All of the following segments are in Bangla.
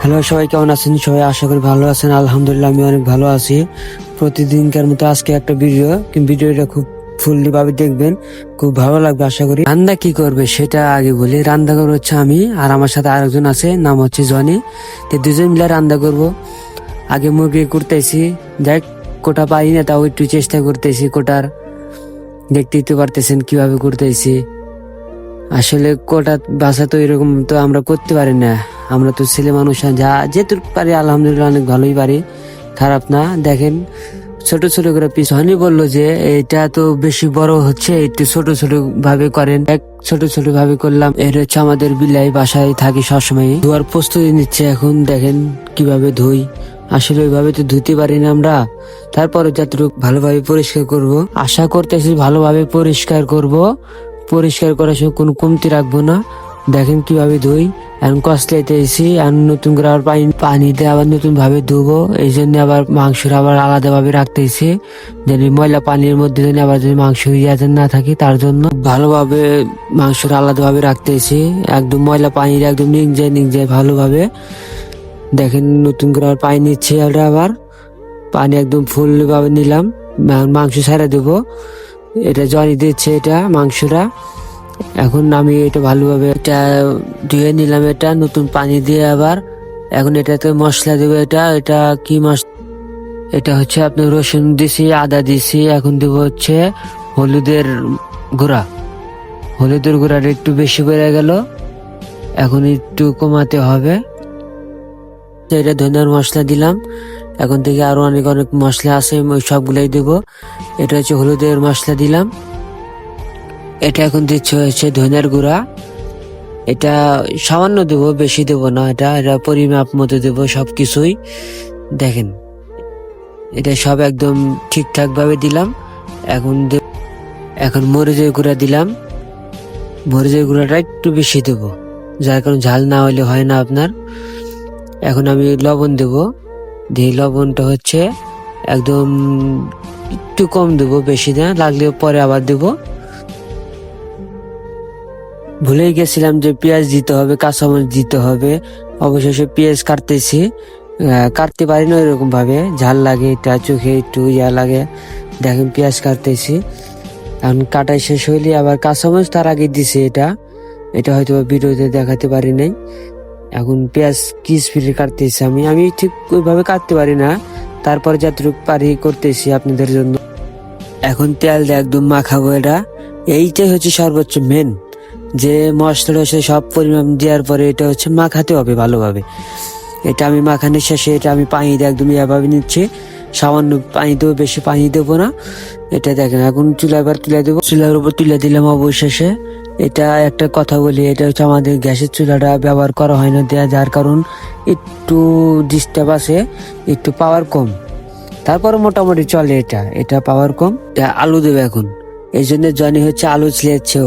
হ্যালো, সবাই কেমন আছেন? সবাই আশা করি ভালো আছেন। আলহামদুলিল্লাহ আমি অনেক ভালো আছি। প্রতিদিনকার মতো আজকে একটা ভিডিওটা খুব ফুললি ভাবে দেখবেন, খুব ভালো লাগবে আশা করি। রান্না কি করবে সেটা আগে বলি। রান্না করবো হচ্ছে আমি, আর আমার সাথে আরেকজন আছে, নাম হচ্ছে জনি। তো দুজন মিলে রান্না করব। আগে মুরগি করতেছি, দেখ কোটা পাই না, তাও একটু চেষ্টা করতেছি কোটার। দেখতেই তো পারতেছেন কিভাবে করতেছি। আসলে কোটা বাসা তো এরকম তো আমরা করতে পারি না। আমরা তো ছেলে মানুষ, যা যেটুকু পারি আলহামদুলিল্লাহ অনেক ভালোই পারি, খারাপ না। দেখেন ছোট ছোট করে পিস। হয়নি বললো যে এটা তো বেশি বড় হচ্ছে, একটু ছোট ছোট ভাবে করেন। এক ছোট ছোট ভাবে করলাম। এর হচ্ছে আমাদের বিলাই, বাসায় থাকি সবসময়। ধোয়ার প্রস্তুতি নিচ্ছে এখন। দেখেন কিভাবে ধুই। আসলে ওইভাবে তো ধুতে পারি না আমরা। তারপরে যতটুকু ভালোভাবে পরিষ্কার করব, আশা করতেছি ভালোভাবে পরিষ্কার করব। পরিষ্কার করার সময় কোনো কমতি রাখবো না। দেখেন কিভাবে ধুই। এখন কষলাইতে এসি, আর নতুন করে আবার পানিতে আবার নতুন ভাবে ধুবো। এই জন্য আবার মাংসটা আবার আলাদা ভাবে রাখতেছি, যেন ময়লা পানির মধ্যে যেন আবার যদি মাংস ইয়াতে না থাকে, তার জন্য ভালোভাবে মাংসটা আলাদা ভাবে রাখতেছি। একদম ময়লা পানির একদম নিংজে ভালোভাবে। দেখেন নতুন করে আবার পানি নিচ্ছে, আবার পানি একদম ফুল ভাবে নিলাম। মাংস ছেড়ে দেবো। এটা জনি দিচ্ছে এটা মাংসটা। এখন আমি এটা ভালোভাবে এটা ধুয়ে নিলাম, এটা নতুন পানি দিয়ে আবার। এখন এটাতে মশলা দেবো। এটা এটা কি মশলা? এটা হচ্ছে আপনার রসুন দিছি, আদা দিছি। এখন দেবো হচ্ছে হলুদের গুঁড়া। হলুদের গুঁড়াটা একটু বেশি বেড়ে গেল, এখন একটু কমাতে হবে। এটা ধনিয়ার মশলা দিলাম। এখন থেকে আরো অনেক অনেক মশলা আছে, ওই সবগুলাই দেবো। এটা হচ্ছে হলুদের মশলা দিলাম। এটা এখন দিচ্ছে হচ্ছে ধনিয়ার গুঁড়া। এটা সামান্য দেবো, বেশি দেবো না। এটা এটা পরিমাপ মতো দেবো সবকিছুই। দেখেন এটা সব একদম ঠিকঠাক ভাবে দিলাম। এখন মরিচের গুঁড়া দিলাম। মরিচের গুঁড়াটা একটু বেশি দেবো, যার কারণ ঝাল না হলে হয় না আপনার। এখন আমি লবণ দেবো। দিয়ে লবণটা হচ্ছে একদম একটু কম দেবো, বেশি না, লাগলে পরে আবার দেবো। ভুলেই গেছিলাম যে পেঁয়াজ দিতে হবে, কাঁচামরিচ দিতে হবে। অবশেষে পেঁয়াজ কাটতেছি। কাটতে পারি না এরকম ভাবে, ঝাল লাগে, এটা চোখে একটু ইয়া লাগে। দেখেন পেঁয়াজ কাটতেছি। এখন কাটাই শেষ হইলে আবার কাঁচামরিচ তার আগে দিছি। এটা এটা হয়তো ভিডিওতে দেখাতে পারি নাই। এখন পেঁয়াজ কিস কাটতেছি আমি আমি ঠিক ওইভাবে কাটতে পারি না, তারপরে যতটুকু পারি করতেছি আপনাদের জন্য। এখন তেল দিয়ে একদম মাখাবো। এইটাই হচ্ছে সর্বোচ্চ মেন, যে মশলা সব পরিমাণ দেওয়ার পরে এটা হচ্ছে মাখাতে হবে ভালোভাবে। এটা আমি মাখানোর শেষে এটা আমি পানি দিয়ে একদম ইয়াভাবে নিচ্ছি। সামান্য পানি দেবো, বেশি পানি দেবো না। এটা দেখেন এখন চুলা এবার তুলে দেবো। চুলার উপর তুলে দিলাম অবশেষে। এটা একটা কথা বলি, এটা হচ্ছে আমাদের গ্যাসের চুলাটা ব্যবহার করা হয় না, দেয়া, যার কারণ একটু ডিস্টার্ব আছে, একটু পাওয়ার কম। তারপরে মোটামুটি চলে। এটা এটা পাওয়ার কম। আলু দেবে এখন, এই জন্য জনি হচ্ছে আলু ছিলেছে।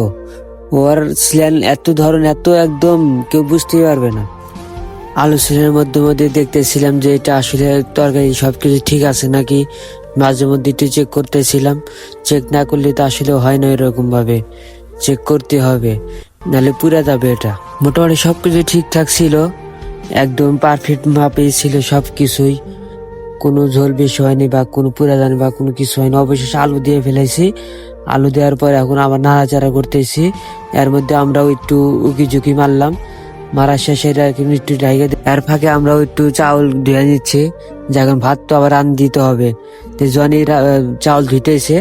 ওর স্ল্যান এত ধরন, এত একদম কেউ বুঝতেই পারবে না। আলু স্ল্যানের মধ্যে মধ্যে দেখতেছিলাম যে এটা আসলে তরকারি সবকিছু ঠিক আছে নাকি। মাঝে মধ্যে একটু চেক করতেছিলাম। চেক না করলে তো আসলে হয় না, এরকম ভাবে চেক করতে হবে, নাহলে পুরা যাবে এটা। মোটামুটি সবকিছু ঠিকঠাক ছিল, একদম পারফেক্ট মাপে ছিল সবকিছুই। কোনো ঝোল বেশি হয়নি বা কোনো পুরা জানি বা কোনো কিছু হয়নি। অবশেষে আলু দিয়ে ফেলেছি। আলু দেওয়ার পর এখন আবার নাড়াচাড়া করতেছি। এর মধ্যে আমরাও একটু উকি ঝুঁকি মারলাম। মারা শেষে একটু ঢাইকা এর ফাঁকে আমরাও একটু চাউল ধুয়ে নিচ্ছি, যখন ভাত তো আবার রান দিতে হবে। জনি চাউল ধুইতেছে।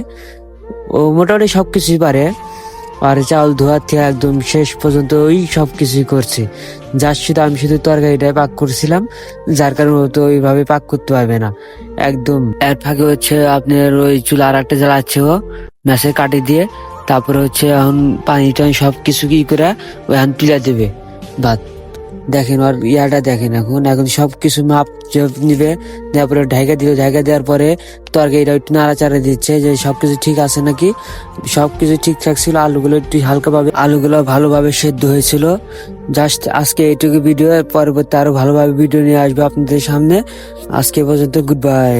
ও মোটামুটি সবকিছুই পারে। আর চাউল ধোয়ার থেকে একদম শেষ পর্যন্ত ওই সবকিছুই করছে। যার শুধু আমি শুধু তরকারিটাই পাক করছিলাম, যার কারণে ও তো ওইভাবে পাক করতে পারবে না একদম। এর ফাঁকে হচ্ছে আপনার ওই চুলা আর একটা জ্বালাচ্ছে ও, ম্যাসে কাটি দিয়ে। তারপরে হচ্ছে এখন পানি টানি সবকিছু কি করে ওখান তুলে দেবে ভাত। দেখেন ওর ইয়াটা দেখেন। এখন এখন সবকিছু মাপ নিবে, তারপরে ঢাইকা দিল। ঢাইকা দেওয়ার পরে তরকারিটা একটু নাড়াচাড়া দিচ্ছে যে সবকিছু ঠিক আছে নাকি। সবকিছু ঠিকঠাক ছিল। আলুগুলো একটু আলুগুলো ভালোভাবে সেদ্ধ হয়েছিল। জাস্ট আজকে এইটুকু ভিডিও, পরবর্তী আরো ভালোভাবে ভিডিও নিয়ে আসবো আপনাদের সামনে। আজকে পর্যন্ত গুড বাই।